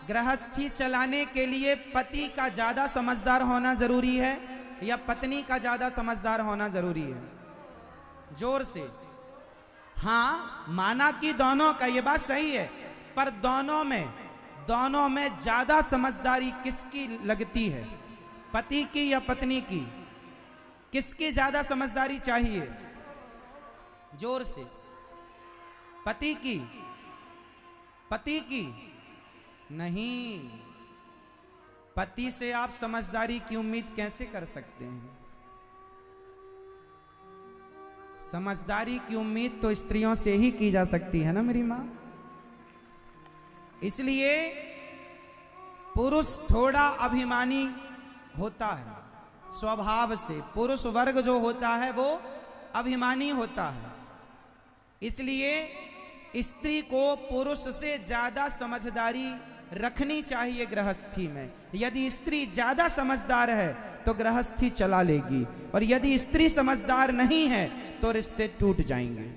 गृहस्थी चलाने के लिए पति का ज्यादा समझदार होना जरूरी है या पत्नी का ज्यादा समझदार होना जरूरी है? जोर से। हाँ, माना कि दोनों का, ये बात सही है, पर दोनों में ज्यादा समझदारी किसकी लगती है? पति की या पत्नी की? किसकी ज्यादा समझदारी चाहिए? जोर से। पति की? पति की नहीं। पति से आप समझदारी की उम्मीद कैसे कर सकते हैं? समझदारी की उम्मीद तो स्त्रियों से ही की जा सकती है ना मेरी मां। इसलिए पुरुष थोड़ा अभिमानी होता है स्वभाव से। पुरुष वर्ग जो होता है वो अभिमानी होता है। इसलिए स्त्री को पुरुष से ज्यादा समझदारी रखनी चाहिए गृहस्थी में। यदि स्त्री ज्यादा समझदार है तो गृहस्थी चला लेगी, और यदि स्त्री समझदार नहीं है तो रिश्ते टूट जाएंगे।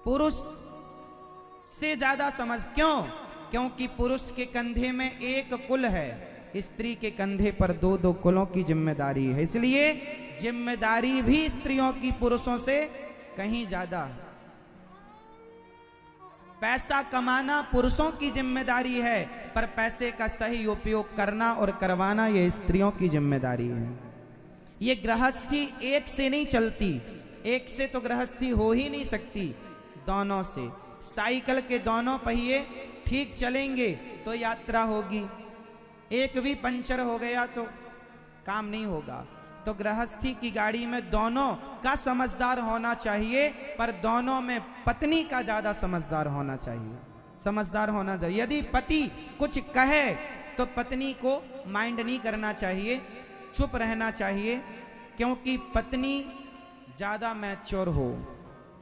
पुरुष से ज्यादा समझ, क्यों? क्योंकि पुरुष के कंधे में एक कुल है, स्त्री के कंधे पर दो दो कुलों की जिम्मेदारी है। इसलिए जिम्मेदारी भी स्त्रियों की पुरुषों से कहीं ज्यादा है। पैसा कमाना पुरुषों की जिम्मेदारी है, पर पैसे का सही उपयोग करना और करवाना ये स्त्रियों की जिम्मेदारी है। ये गृहस्थी एक से नहीं चलती, एक से तो गृहस्थी हो ही नहीं सकती, दोनों से। साइकिल के दोनों पहिए ठीक चलेंगे तो यात्रा होगी, एक भी पंचर हो गया तो काम नहीं होगा। तो गृहस्थी की गाड़ी में दोनों का समझदार होना चाहिए, पर दोनों में पत्नी का ज्यादा समझदार होना चाहिए। समझदार होना चाहिए। यदि पति कुछ कहे तो पत्नी को माइंड नहीं करना चाहिए, चुप रहना चाहिए, क्योंकि पत्नी ज्यादा मैच्योर हो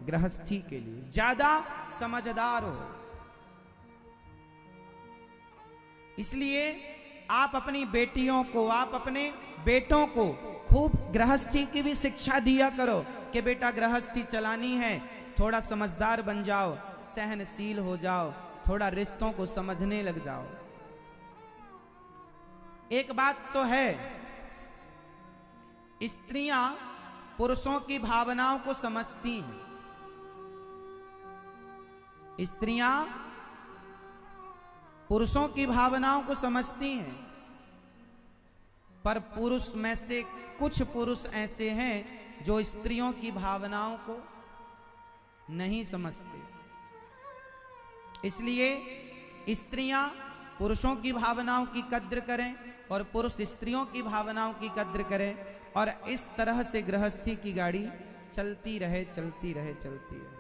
गृहस्थी के लिए, ज्यादा समझदार हो। इसलिए आप अपनी बेटियों को, आप अपने बेटों को खूब गृहस्थी की भी शिक्षा दिया करो कि बेटा गृहस्थी चलानी है, थोड़ा समझदार बन जाओ, सहनशील हो जाओ, थोड़ा रिश्तों को समझने लग जाओ। एक बात तो है, स्त्रियां पुरुषों की भावनाओं को समझती हैं। स्त्रियां पुरुषों की भावनाओं को समझती हैं, पर पुरुष में से कुछ पुरुष ऐसे हैं जो स्त्रियों की भावनाओं को नहीं समझते। इसलिए स्त्रियां पुरुषों की भावनाओं की कद्र करें और पुरुष स्त्रियों की भावनाओं की कद्र करें, और इस तरह से गृहस्थी की गाड़ी चलती रहे, चलती रहे, चलती रहे।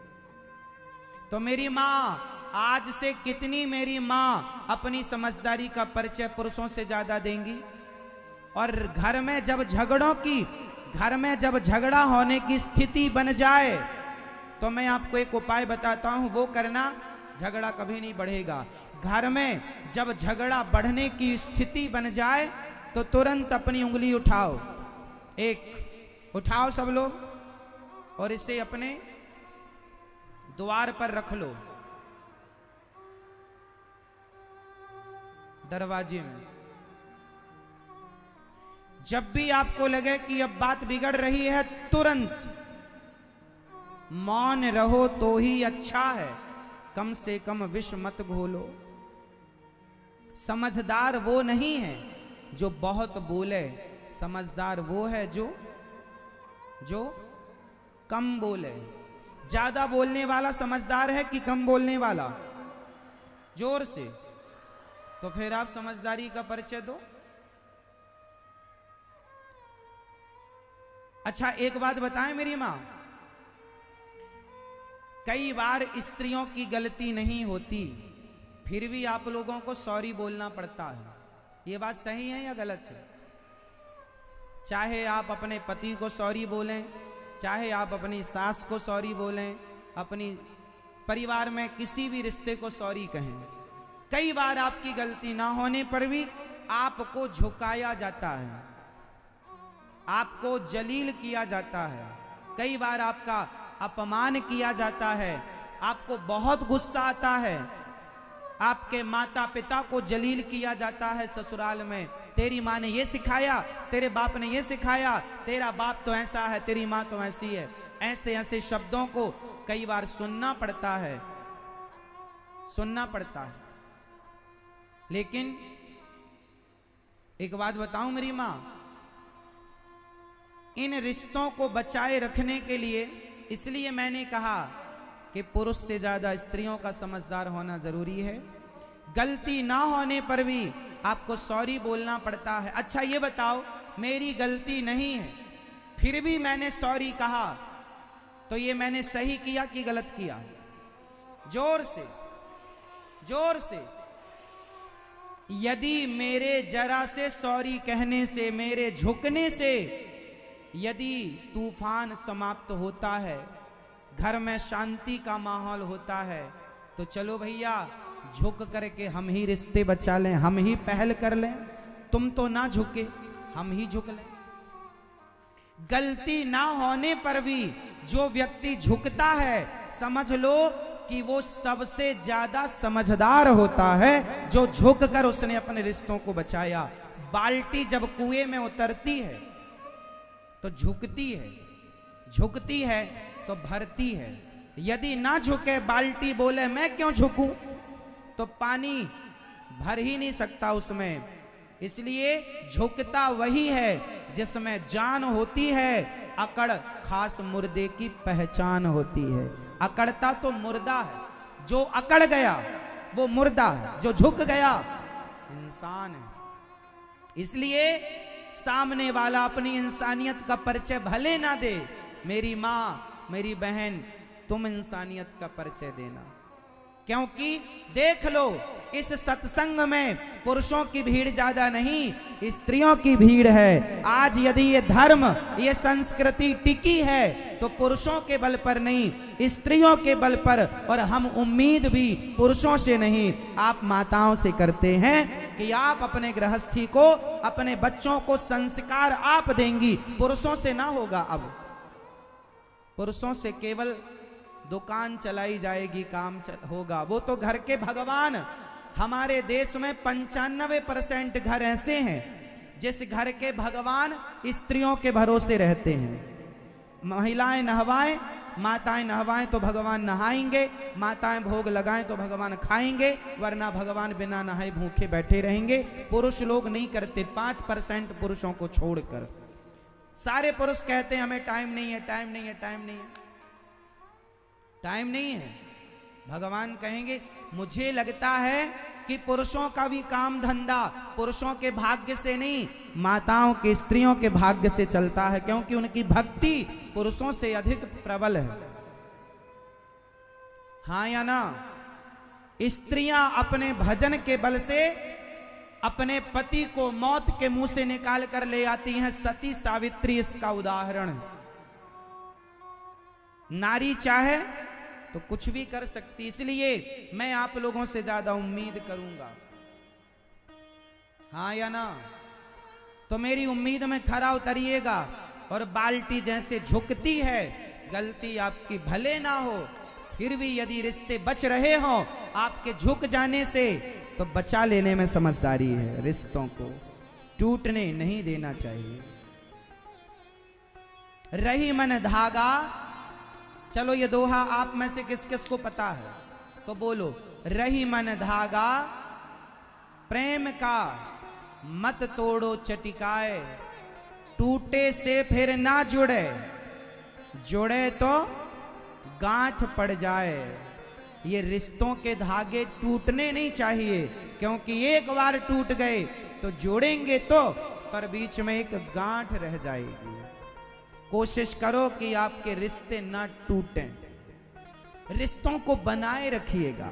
तो मेरी मां, आज से कितनी मेरी मां अपनी समझदारी का परिचय पुरुषों से ज्यादा देंगी? और घर में जब झगड़ा होने की स्थिति बन जाए तो मैं आपको एक उपाय बताता हूं, वो करना, झगड़ा कभी नहीं बढ़ेगा। घर में जब झगड़ा बढ़ने की स्थिति बन जाए तो तुरंत अपनी उंगली उठाओ, एक उठाओ सब लोग, और इसे अपने द्वार पर रख लो, दरवाजे में। जब भी आपको लगे कि अब बात बिगड़ रही है, तुरंत मौन रहो तो ही अच्छा है, कम से कम विष मत घोलो। समझदार वो नहीं है जो बहुत बोले, समझदार वो है जो कम बोले। ज्यादा बोलने वाला समझदार है कि कम बोलने वाला? जोर से। तो फिर आप समझदारी का परिचय दो। अच्छा, एक बात बताएं मेरी मां, कई बार स्त्रियों की गलती नहीं होती, फिर भी आप लोगों को सॉरी बोलना पड़ता है। ये बात सही है या गलत है? चाहे आप अपने पति को सॉरी बोलें, चाहे आप अपनी सास को सॉरी बोलें, अपनी परिवार में किसी भी रिश्ते को सॉरी कहें, कई बार आपकी गलती ना होने पर भी आपको झुकाया जाता है, आपको जलील किया जाता है, कई बार आपका अपमान किया जाता है, आपको बहुत गुस्सा आता है, आपके माता पिता को जलील किया जाता है ससुराल में। तेरी माँ ने ये सिखाया, तेरे बाप ने ये सिखाया, तेरा बाप तो ऐसा है, तेरी माँ तो ऐसी है। ऐसे ऐसे शब्दों को कई बार सुनना पड़ता है, सुनना पड़ता है। लेकिन एक बात बताऊं मेरी माँ, इन रिश्तों को बचाए रखने के लिए इसलिए मैंने कहा कि पुरुष से ज्यादा स्त्रियों का समझदार होना जरूरी है। गलती ना होने पर भी आपको सॉरी बोलना पड़ता है। अच्छा ये बताओ, मेरी गलती नहीं है फिर भी मैंने सॉरी कहा, तो ये मैंने सही किया कि गलत किया? जोर से, जोर से। यदि मेरे जरा से सॉरी कहने से, मेरे झुकने से यदि तूफान समाप्त होता है, घर में शांति का माहौल होता है, तो चलो भैया झुक करके हम ही रिश्ते बचा लें, हम ही पहल कर लें। तुम तो ना झुके, हम ही झुक लें। गलती ना होने पर भी जो व्यक्ति झुकता है, समझ लो कि वो सबसे ज्यादा समझदार होता है, जो झुक कर उसने अपने रिश्तों को बचाया। बाल्टी जब कुएं में उतरती है तो झुकती है, झुकती है तो भरती है। यदि ना झुके, बाल्टी बोले मैं क्यों झुकूं, तो पानी भर ही नहीं सकता उसमें। इसलिए झुकता वही है जिसमें जान होती है, अकड़ खास मुर्दे की पहचान होती है। अकड़ता तो मुर्दा है, जो अकड़ गया वो मुर्दा है, जो झुक गया इंसान है। इसलिए सामने वाला अपनी इंसानियत का परिचय भले ना दे, मेरी माँ, मेरी बहन, तुम इंसानियत का परिचय देना। क्योंकि देख लो, इस सत्संग में पुरुषों की भीड़ ज्यादा नहीं, स्त्रियों की भीड़ है। आज यदि ये धर्म, ये संस्कृति टिकी है तो पुरुषों के बल पर नहीं, स्त्रियों के बल पर। और हम उम्मीद भी पुरुषों से नहीं, आप माताओं से करते हैं कि आप अपने गृहस्थी को, अपने बच्चों को संस्कार आप देंगी, पुरुषों से ना होगा। अब पुरुषों से केवल दुकान चलाई जाएगी, काम होगा, वो तो घर के भगवान। हमारे देश में 95% घर ऐसे हैं जिस घर के भगवान स्त्रियों के भरोसे रहते हैं। महिलाएं नहवाएं, माताएं नहवाएं तो भगवान नहाएंगे, माताएं भोग लगाएं तो भगवान खाएंगे, वरना भगवान बिना नहाए भूखे बैठे रहेंगे। पुरुष लोग नहीं करते, 5% पुरुषों को छोड़कर। सारे पुरुष कहते हैं हमें टाइम नहीं है, टाइम नहीं है, टाइम नहीं है, टाइम नहीं है। भगवान कहेंगे मुझे लगता है कि पुरुषों का भी काम धंधा पुरुषों के भाग्य से नहीं, माताओं के, स्त्रियों के भाग्य से चलता है, क्योंकि उनकी भक्ति पुरुषों से अधिक प्रबल है। हाँ या ना? स्त्रियां अपने भजन के बल से अपने पति को मौत के मुंह से निकाल कर ले आती हैं। सती सावित्री इसका उदाहरण। नारी चाहे तो कुछ भी कर सकती, इसलिए मैं आप लोगों से ज्यादा उम्मीद करूंगा। हाँ या ना? तो मेरी उम्मीद में खरा उतरिएगा। और बाल्टी जैसे झुकती है, गलती आपकी भले ना हो, फिर भी यदि रिश्ते बच रहे हो आपके झुक जाने से, तो बचा लेने में समझदारी है। रिश्तों को टूटने नहीं देना चाहिए। रही मन धागा, चलो ये दोहा आप में से किस किस को पता है तो बोलो। रही मन धागा प्रेम का मत तोड़ो चटिकाए, टूटे से फिर ना जुड़े, जुड़े तो गांठ पड़ जाए। ये रिश्तों के धागे टूटने नहीं चाहिए, क्योंकि एक बार टूट गए तो जोड़ेंगे तो, पर बीच में एक गांठ रह जाएगी। कोशिश करो कि आपके रिश्ते ना टूटें, रिश्तों को बनाए रखिएगा।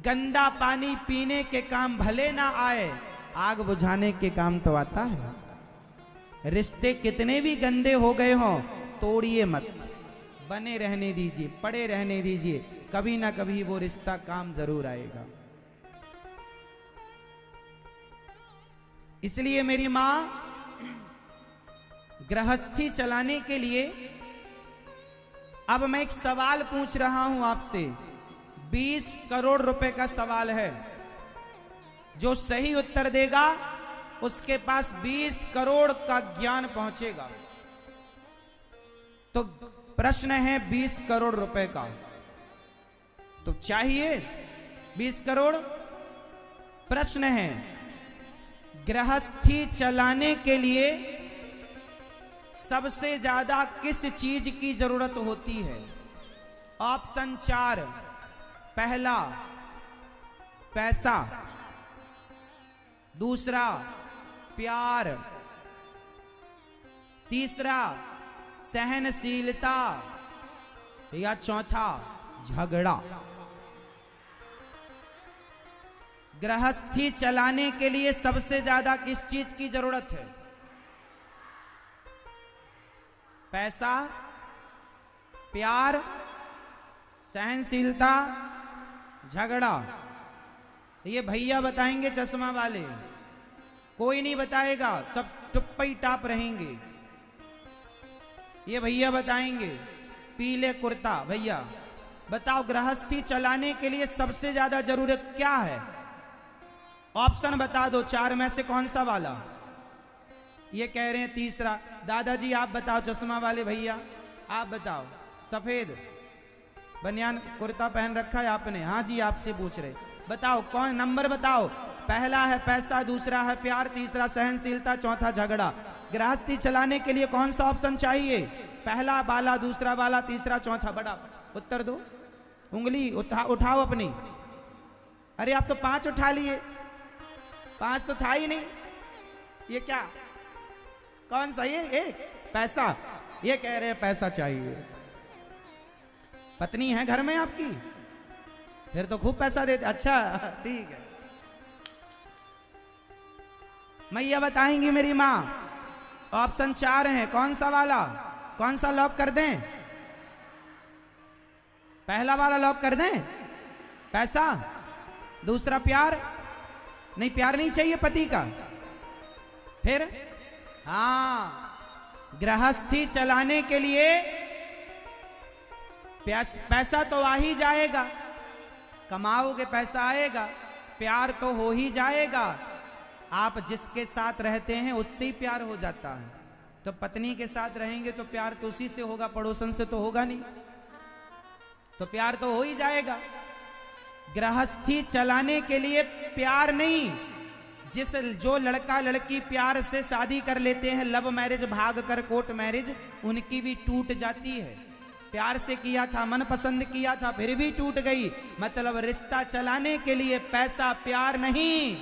गंदा पानी पीने के काम भले ना आए, आग बुझाने के काम तो आता है। रिश्ते कितने भी गंदे हो गए हों, तोड़िए मत, बने रहने दीजिए, पड़े रहने दीजिए, कभी ना कभी वो रिश्ता काम जरूर आएगा। इसलिए मेरी मां, गृहस्थी चलाने के लिए अब मैं एक सवाल पूछ रहा हूं आपसे। 20 करोड़ रुपए का सवाल है। जो सही उत्तर देगा उसके पास 20 करोड़ का ज्ञान पहुंचेगा। तो प्रश्न है 20 करोड़ रुपए का, तो चाहिए 20 करोड़। प्रश्न है गृहस्थी चलाने के लिए सबसे ज्यादा किस चीज की जरूरत होती है? ऑप्शन 4, पहला पैसा, दूसरा प्यार, तीसरा सहनशीलता, या चौथा झगड़ा। गृहस्थी चलाने के लिए सबसे ज्यादा किस चीज की जरूरत है? पैसा, प्यार, सहनशीलता, झगड़ा। ये भैया बताएंगे चश्मा वाले, कोई नहीं बताएगा, सब चुप ही टाप रहेंगे। ये भैया बताएंगे, पीले कुर्ता भैया, बताओ गृहस्थी चलाने के लिए सबसे ज्यादा जरूरत क्या है? ऑप्शन बता दो 4 में से कौन सा वाला? ये कह रहे हैं तीसरा। दादाजी आप बताओ, चश्मा वाले भैया आप बताओ। सफेद बनियान कुर्ता पहन रखा है आपने? हाँ जी आपसे पूछ रहे, बताओ कौन नंबर बताओ। पहला है पैसा, दूसरा है प्यार, तीसरा सहनशीलता, चौथा झगड़ा। गृहस्थी चलाने के लिए कौन सा ऑप्शन चाहिए? पहला वाला, दूसरा वाला, तीसरा, चौथा। बड़ा उत्तर दो, उंगली उठाओ अपनी। अरे आप तो 5 उठा लिए, 5 तो था ही नहीं। ये क्या, कौन सा? ये एक पैसा। ये कह रहे हैं पैसा चाहिए। पत्नी है घर में आपकी? फिर तो खूब पैसा देते। अच्छा ठीक है। मैया बताएंगी मेरी माँ। ऑप्शन 4 है, कौन सा वाला? कौन सा लॉक कर दें? पहला वाला लॉक कर दें, पैसा। दूसरा प्यार? नहीं, प्यार नहीं चाहिए पति का। फिर हाँ, गृहस्थी चलाने के लिए पैसा तो आ ही जाएगा, कमाओगे पैसा आएगा, प्यार तो हो ही जाएगा। आप जिसके साथ रहते हैं उससे ही प्यार हो जाता है। तो पत्नी के साथ रहेंगे तो प्यार तो उसी से होगा, पड़ोसन से तो होगा नहीं, तो प्यार तो हो ही जाएगा। गृहस्थी चलाने के लिए प्यार नहीं, जो लड़का लड़की प्यार से शादी कर लेते हैं, लव मैरिज भाग कर कोर्ट मैरिज, उनकी भी टूट जाती है। प्यार से किया था, मन पसंद किया था, फिर भी टूट गई। मतलब रिश्ता चलाने के लिए पैसा प्यार नहीं,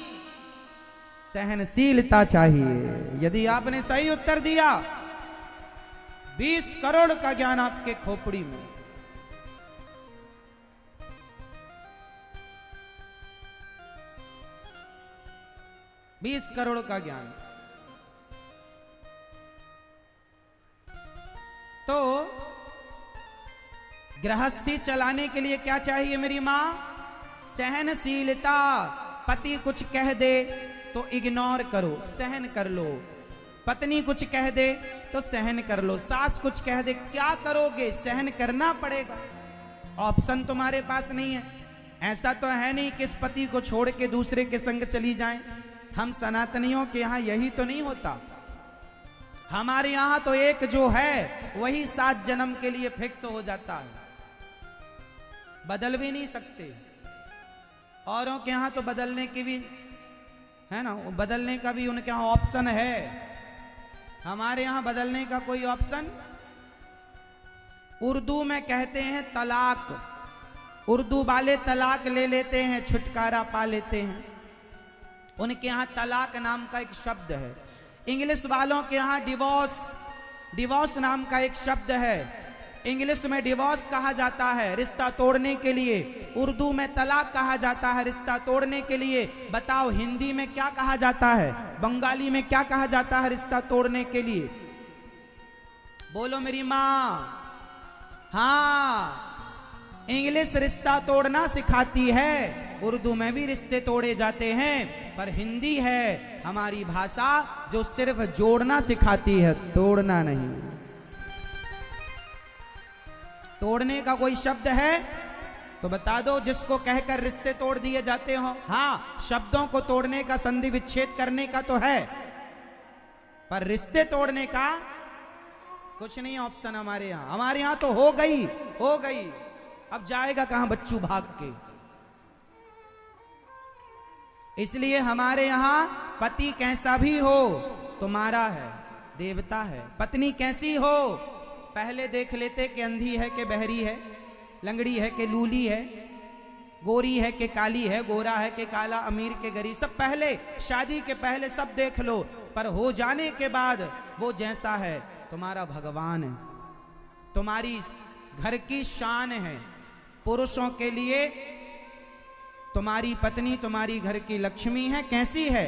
सहनशीलता चाहिए। यदि आपने सही उत्तर दिया, 20 करोड़ का ज्ञान आपके खोपड़ी में। बीस करोड़ का ज्ञान। तो गृहस्थी चलाने के लिए क्या चाहिए मेरी मां? सहनशीलता। पति कुछ कह दे तो इग्नोर करो, सहन कर लो। पत्नी कुछ कह दे तो सहन कर लो। सास कुछ कह दे, क्या करोगे? सहन करना पड़ेगा। ऑप्शन तुम्हारे पास नहीं है। ऐसा तो है नहीं कि इस पति को छोड़ के दूसरे के संग चली जाएं। हम सनातनियों के यहां यही तो नहीं होता। हमारे यहां तो एक जो है वही 7 जन्म के लिए फिक्स हो जाता है, बदल भी नहीं सकते। औरों के यहां तो बदलने की भी है ना, बदलने का भी उनके यहां ऑप्शन है। हमारे यहां बदलने का कोई ऑप्शन। उर्दू में कहते हैं तलाक। उर्दू वाले तलाक ले लेते हैं, छुटकारा पा लेते हैं। उनके यहां तलाक नाम का एक शब्द है। इंग्लिश वालों के यहां डिवोर्स नाम का एक शब्द है। इंग्लिश में डिवोर्स कहा जाता है रिश्ता तोड़ने के लिए, उर्दू में तलाक कहा जाता है रिश्ता तोड़ने के लिए। बताओ हिंदी में क्या कहा जाता है, बंगाली में क्या कहा जाता है रिश्ता तोड़ने के लिए? बोलो मेरी मां। हाँ, इंग्लिश रिश्ता तोड़ना सिखाती है, उर्दू में भी रिश्ते तोड़े जाते हैं, पर हिंदी है हमारी भाषा जो सिर्फ जोड़ना सिखाती है, तोड़ना नहीं। तोड़ने का कोई शब्द है? तो बता दो जिसको कहकर रिश्ते तोड़ दिए जाते हो। हाँ, शब्दों को तोड़ने का, संधि विच्छेद करने का तो है, पर रिश्ते तोड़ने का कुछ नहीं ऑप्शन हमारे यहां। हमारे यहां तो हो गई, हो गई, अब जाएगा कहां बच्चू भाग के। इसलिए हमारे यहां पति कैसा भी हो तुम्हारा है, देवता है। पत्नी कैसी हो पहले देख लेते कि अंधी है कि बहरी है, लंगड़ी है कि लूली है, गोरी है कि काली है, गोरा है कि काला, अमीर के गरीब, सब पहले, शादी के पहले सब देख लो। पर हो जाने के बाद वो जैसा है तुम्हारा भगवान है, तुम्हारी घर की शान है। पुरुषों के लिए तुम्हारी पत्नी तुम्हारी घर की लक्ष्मी है, कैसी है,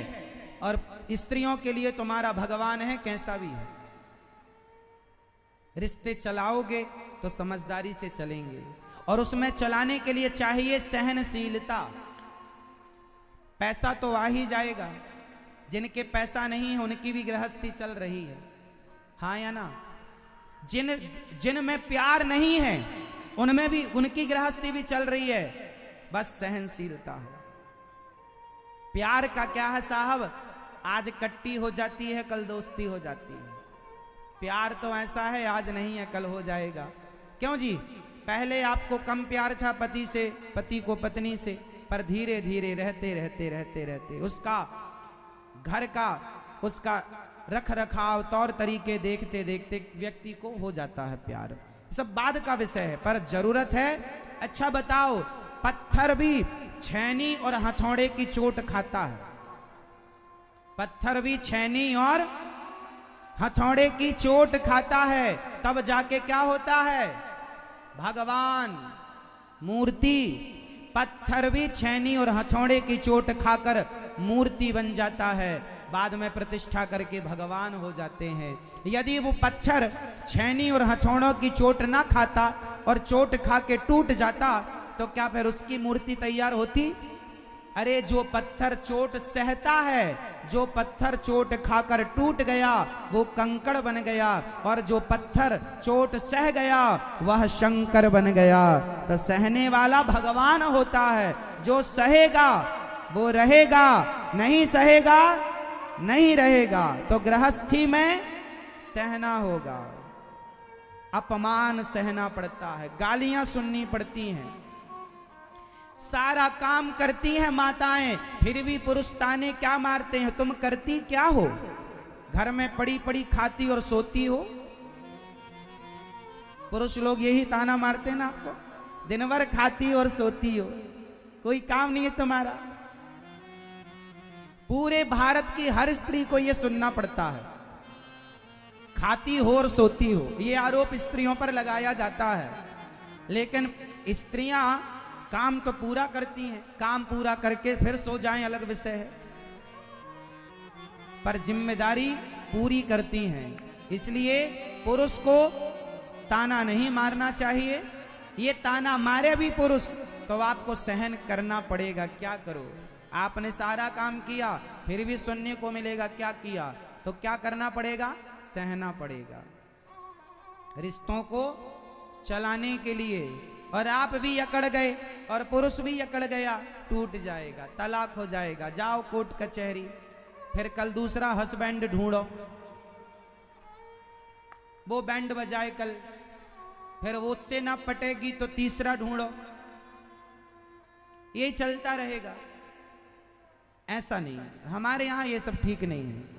और स्त्रियों के लिए तुम्हारा भगवान है, कैसा भी है। रिश्ते चलाओगे तो समझदारी से चलेंगे, और उसमें चलाने के लिए चाहिए सहनशीलता। पैसा तो आ ही जाएगा, जिनके पैसा नहीं है उनकी भी गृहस्थी चल रही है, हाँ या ना। जिनमें प्यार नहीं है उनमें भी, उनकी गृहस्थी भी चल रही है, बस सहनशीलता है। प्यार का क्या है साहब, आज कट्टी हो जाती है कल दोस्ती हो जाती है। प्यार तो ऐसा है, आज नहीं है कल हो जाएगा। क्यों जी, पहले आपको कम प्यार था पति से, पति को पत्नी से, पर धीरे धीरे रहते रहते रहते रहते उसका घर का, उसका रख रखाव, तौर तरीके देखते देखते व्यक्ति को हो जाता है प्यार। सब बाद का विषय है, पर जरूरत है। अच्छा बताओ, पत्थर भी छैनी और हथौड़े की चोट खाता है। पत्थर भी छैनी और हथौड़े की चोट खाता है, तब जाके क्या होता है, भगवान, मूर्ति। पत्थर भी छैनी और हथौड़े की चोट खाकर मूर्ति बन जाता है, बाद में प्रतिष्ठा करके भगवान हो जाते हैं। यदि वो पत्थर छैनी और हथौड़ों की चोट ना खाता और चोट खा के टूट जाता, तो क्या फिर उसकी मूर्ति तैयार होती? अरे जो पत्थर चोट सहता है, जो पत्थर चोट खाकर टूट गया वो कंकड़ बन गया, और जो पत्थर चोट सह गया वह शंकर बन गया। तो सहने वाला भगवान होता है, जो सहेगा वो रहेगा, नहीं सहेगा नहीं रहेगा। तो गृहस्थी में सहना होगा, अपमान सहना पड़ता है, गालियां सुननी पड़ती हैं, सारा काम करती हैं माताएं, फिर भी पुरुष ताने क्या मारते हैं, तुम करती क्या हो? घर में पड़ी पड़ी खाती और सोती हो। पुरुष लोग यही ताना मारते हैं ना आपको, दिन भर खाती और सोती हो, कोई काम नहीं है तुम्हारा। पूरे भारत की हर स्त्री को यह सुनना पड़ता है, खाती हो और सोती हो। यह आरोप स्त्रियों पर लगाया जाता है, लेकिन स्त्रियां काम तो पूरा करती हैं, काम पूरा करके फिर सो जाएं अलग विषय है, पर जिम्मेदारी पूरी करती हैं। इसलिए पुरुष को ताना नहीं मारना चाहिए। ये ताना मारे भी पुरुष तो आपको सहन करना पड़ेगा। क्या करो, आपने सारा काम किया फिर भी सुनने को मिलेगा क्या किया, तो क्या करना पड़ेगा, सहना पड़ेगा। रिश्तों को चलाने के लिए, और आप भी अकड़ गए और पुरुष भी अकड़ गया, टूट जाएगा, तलाक हो जाएगा, जाओ कोर्ट कचहरी, फिर कल दूसरा हस्बैंड ढूंढो, वो बैंड बजाए कल, फिर वो उससे ना पटेगी तो तीसरा ढूंढो, ये चलता रहेगा। ऐसा नहीं, हमारे यहां ये सब ठीक नहीं है।